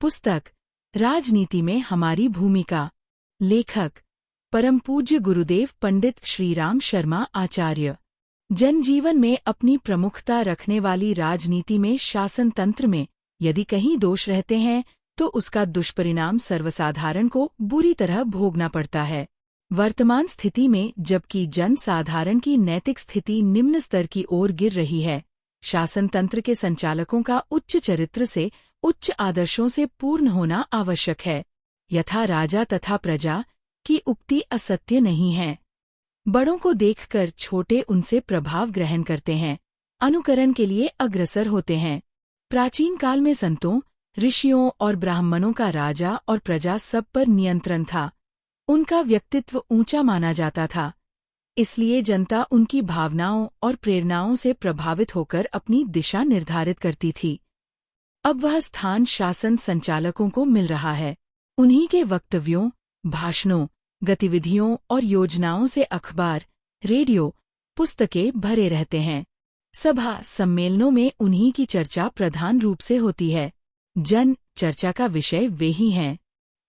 पुस्तक राजनीति में हमारी भूमिका। लेखक परम पूज्य गुरुदेव पंडित श्रीराम शर्मा आचार्य। जनजीवन में अपनी प्रमुखता रखने वाली राजनीति में शासन तंत्र में यदि कहीं दोष रहते हैं तो उसका दुष्परिणाम सर्वसाधारण को बुरी तरह भोगना पड़ता है। वर्तमान स्थिति में जबकि जन साधारण की नैतिक स्थिति निम्न स्तर की ओर गिर रही है, शासन तंत्र के संचालकों का उच्च चरित्र से, उच्च आदर्शों से पूर्ण होना आवश्यक है। यथा राजा तथा प्रजा की उक्ति असत्य नहीं है। बड़ों को देखकर छोटे उनसे प्रभाव ग्रहण करते हैं, अनुकरण के लिए अग्रसर होते हैं। प्राचीन काल में संतों, ऋषियों और ब्राह्मणों का राजा और प्रजा सब पर नियंत्रण था। उनका व्यक्तित्व ऊंचा माना जाता था, इसलिए जनता उनकी भावनाओं और प्रेरणाओं से प्रभावित होकर अपनी दिशा निर्धारित करती थी। अब वह स्थान शासन संचालकों को मिल रहा है। उन्हीं के वक्तव्यों, भाषणों, गतिविधियों और योजनाओं से अखबार, रेडियो, पुस्तकें भरे रहते हैं। सभा सम्मेलनों में उन्हीं की चर्चा प्रधान रूप से होती है। जन चर्चा का विषय वे ही हैं।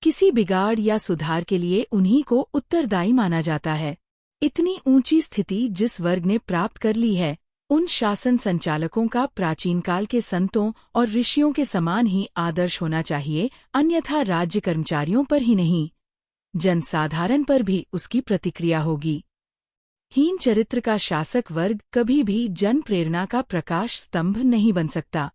किसी बिगाड़ या सुधार के लिए उन्हीं को उत्तरदायी माना जाता है। इतनी ऊंची स्थिति जिस वर्ग ने प्राप्त कर ली है, उन शासन संचालकों का प्राचीन काल के संतों और ऋषियों के समान ही आदर्श होना चाहिए, अन्यथा राज्य कर्मचारियों पर ही नहीं, जनसाधारण पर भी उसकी प्रतिक्रिया होगी। हीन चरित्र का शासक वर्ग कभी भी जन प्रेरणा का प्रकाश स्तंभ नहीं बन सकता।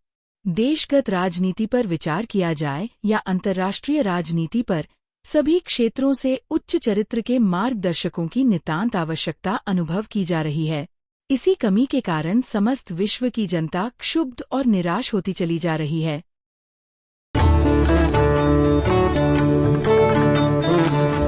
देशगत राजनीति पर विचार किया जाए या अंतर्राष्ट्रीय राजनीति पर, सभी क्षेत्रों से उच्च चरित्र के मार्गदर्शकों की नितांत आवश्यकता अनुभव की जा रही है। इसी कमी के कारण समस्त विश्व की जनता क्षुब्ध और निराश होती चली जा रही है।